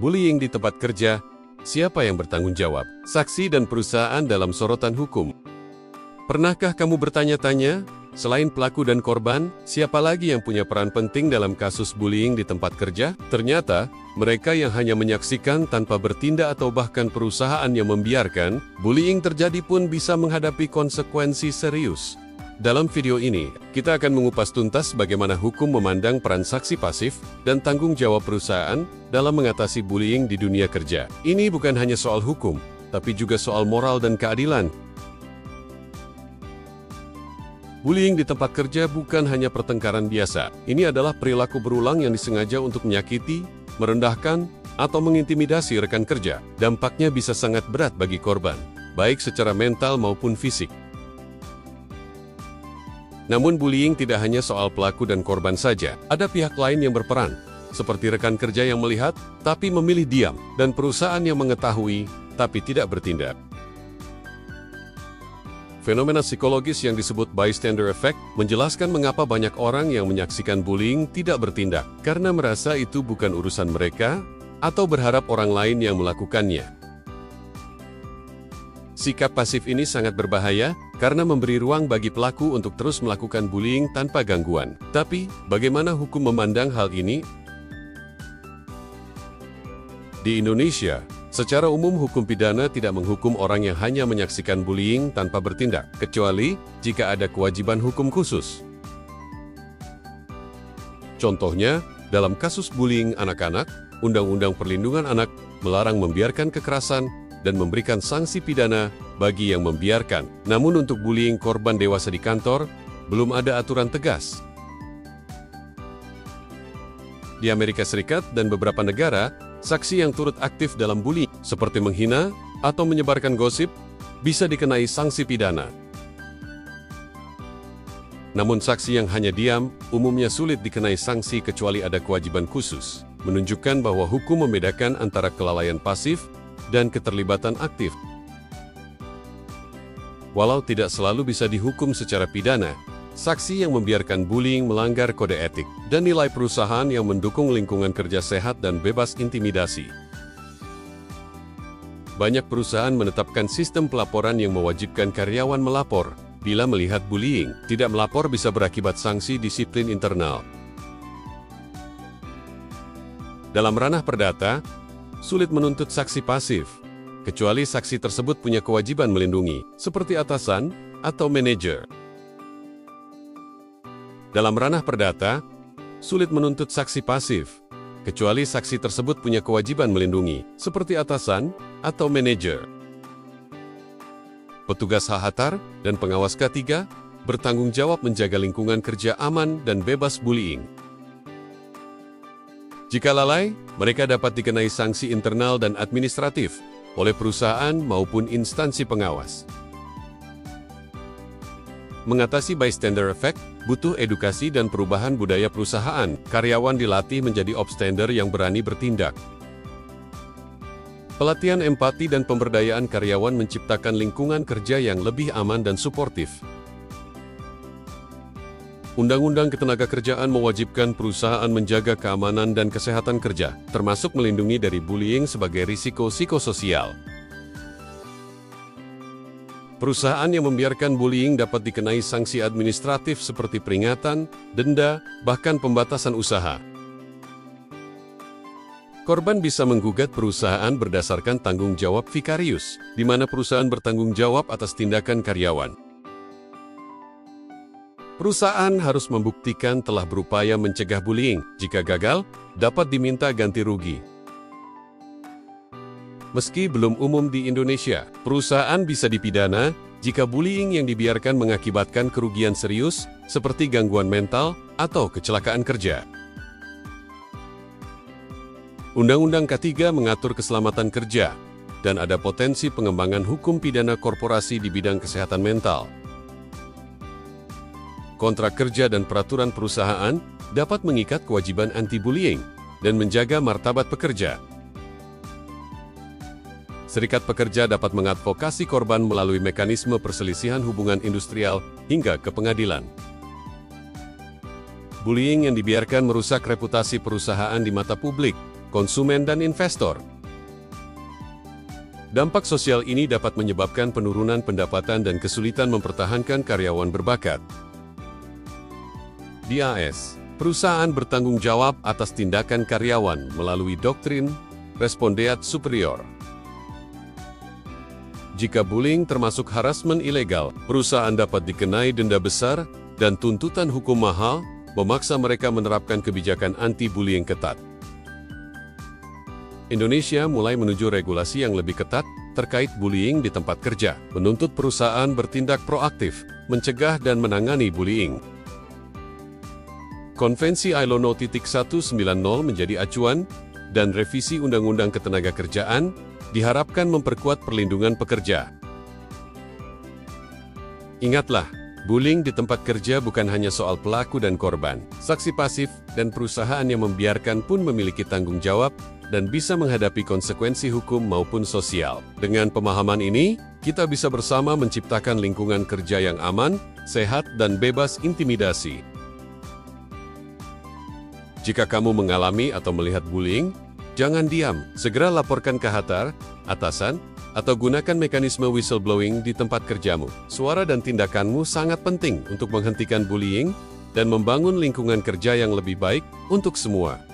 Bullying di tempat kerja, siapa yang bertanggung jawab? Saksi dan perusahaan dalam sorotan hukum. Pernahkah kamu bertanya-tanya, selain pelaku dan korban, siapa lagi yang punya peran penting dalam kasus bullying di tempat kerja? Ternyata, mereka yang hanya menyaksikan tanpa bertindak atau bahkan perusahaan yang membiarkan, bullying terjadi pun bisa menghadapi konsekuensi serius. Dalam video ini, kita akan mengupas tuntas bagaimana hukum memandang peran saksi pasif dan tanggung jawab perusahaan dalam mengatasi bullying di dunia kerja. Ini bukan hanya soal hukum, tapi juga soal moral dan keadilan. Bullying di tempat kerja bukan hanya pertengkaran biasa. Ini adalah perilaku berulang yang disengaja untuk menyakiti, merendahkan, atau mengintimidasi rekan kerja. Dampaknya bisa sangat berat bagi korban, baik secara mental maupun fisik. Namun bullying tidak hanya soal pelaku dan korban saja. Ada pihak lain yang berperan, seperti rekan kerja yang melihat, tapi memilih diam, dan perusahaan yang mengetahui, tapi tidak bertindak. Fenomena psikologis yang disebut bystander effect menjelaskan mengapa banyak orang yang menyaksikan bullying tidak bertindak karena merasa itu bukan urusan mereka atau berharap orang lain yang melakukannya. Sikap pasif ini sangat berbahaya karena memberi ruang bagi pelaku untuk terus melakukan bullying tanpa gangguan. Tapi, bagaimana hukum memandang hal ini? Di Indonesia, secara umum hukum pidana tidak menghukum orang yang hanya menyaksikan bullying tanpa bertindak, kecuali jika ada kewajiban hukum khusus. Contohnya, dalam kasus bullying anak-anak, Undang-Undang Perlindungan Anak melarang membiarkan kekerasan dan memberikan sanksi pidana bagi yang membiarkan. Namun untuk bullying korban dewasa di kantor, belum ada aturan tegas. Di Amerika Serikat dan beberapa negara, saksi yang turut aktif dalam bullying, seperti menghina atau menyebarkan gosip, bisa dikenai sanksi pidana. Namun saksi yang hanya diam, umumnya sulit dikenai sanksi kecuali ada kewajiban khusus, menunjukkan bahwa hukum membedakan antara kelalaian pasif dan keterlibatan aktif. Walau tidak selalu bisa dihukum secara pidana, saksi yang membiarkan bullying melanggar kode etik dan nilai perusahaan yang mendukung lingkungan kerja sehat dan bebas intimidasi. Banyak perusahaan menetapkan sistem pelaporan yang mewajibkan karyawan melapor. Bila melihat bullying, tidak melapor bisa berakibat sanksi disiplin internal. Dalam ranah perdata, sulit menuntut saksi pasif, kecuali saksi tersebut punya kewajiban melindungi, seperti atasan atau manajer. Dalam ranah perdata, sulit menuntut saksi pasif, kecuali saksi tersebut punya kewajiban melindungi, seperti atasan atau manajer. Petugas HHTAR dan pengawas K3 bertanggung jawab menjaga lingkungan kerja aman dan bebas bullying. Jika lalai, mereka dapat dikenai sanksi internal dan administratif oleh perusahaan maupun instansi pengawas. Mengatasi bystander effect butuh edukasi dan perubahan budaya perusahaan. Karyawan dilatih menjadi upstander yang berani bertindak. Pelatihan empati dan pemberdayaan karyawan menciptakan lingkungan kerja yang lebih aman dan suportif. Undang-Undang Ketenagakerjaan mewajibkan perusahaan menjaga keamanan dan kesehatan kerja, termasuk melindungi dari bullying sebagai risiko psikososial. Perusahaan yang membiarkan bullying dapat dikenai sanksi administratif seperti peringatan, denda, bahkan pembatasan usaha. Korban bisa menggugat perusahaan berdasarkan tanggung jawab vikarius, di mana perusahaan bertanggung jawab atas tindakan karyawan. Perusahaan harus membuktikan telah berupaya mencegah bullying. Jika gagal, dapat diminta ganti rugi. Meski belum umum di Indonesia, perusahaan bisa dipidana jika bullying yang dibiarkan mengakibatkan kerugian serius, seperti gangguan mental atau kecelakaan kerja. Undang-Undang K3 mengatur keselamatan kerja, dan ada potensi pengembangan hukum pidana korporasi di bidang kesehatan mental. Kontrak kerja dan peraturan perusahaan dapat mengikat kewajiban anti-bullying dan menjaga martabat pekerja. Serikat pekerja dapat mengadvokasi korban melalui mekanisme perselisihan hubungan industrial hingga ke pengadilan. Bullying yang dibiarkan merusak reputasi perusahaan di mata publik konsumen, dan investor. Dampak sosial ini dapat menyebabkan penurunan pendapatan dan kesulitan mempertahankan karyawan berbakat. Di AS, perusahaan bertanggung jawab atas tindakan karyawan melalui doktrin respondeat superior. Jika bullying termasuk harassment ilegal, perusahaan dapat dikenai denda besar dan tuntutan hukum mahal, memaksa mereka menerapkan kebijakan anti-bullying ketat. Indonesia mulai menuju regulasi yang lebih ketat terkait bullying di tempat kerja, menuntut perusahaan bertindak proaktif, mencegah dan menangani bullying. Konvensi ILO No. 190 menjadi acuan, dan revisi Undang-Undang Ketenagakerjaan diharapkan memperkuat perlindungan pekerja. Ingatlah, bullying di tempat kerja bukan hanya soal pelaku dan korban. Saksi pasif dan perusahaan yang membiarkan pun memiliki tanggung jawab dan bisa menghadapi konsekuensi hukum maupun sosial. Dengan pemahaman ini, kita bisa bersama menciptakan lingkungan kerja yang aman, sehat, dan bebas intimidasi. Jika kamu mengalami atau melihat bullying, jangan diam, segera laporkan ke HR, atasan, atau gunakan mekanisme whistleblowing di tempat kerjamu. Suara dan tindakanmu sangat penting untuk menghentikan bullying dan membangun lingkungan kerja yang lebih baik untuk semua.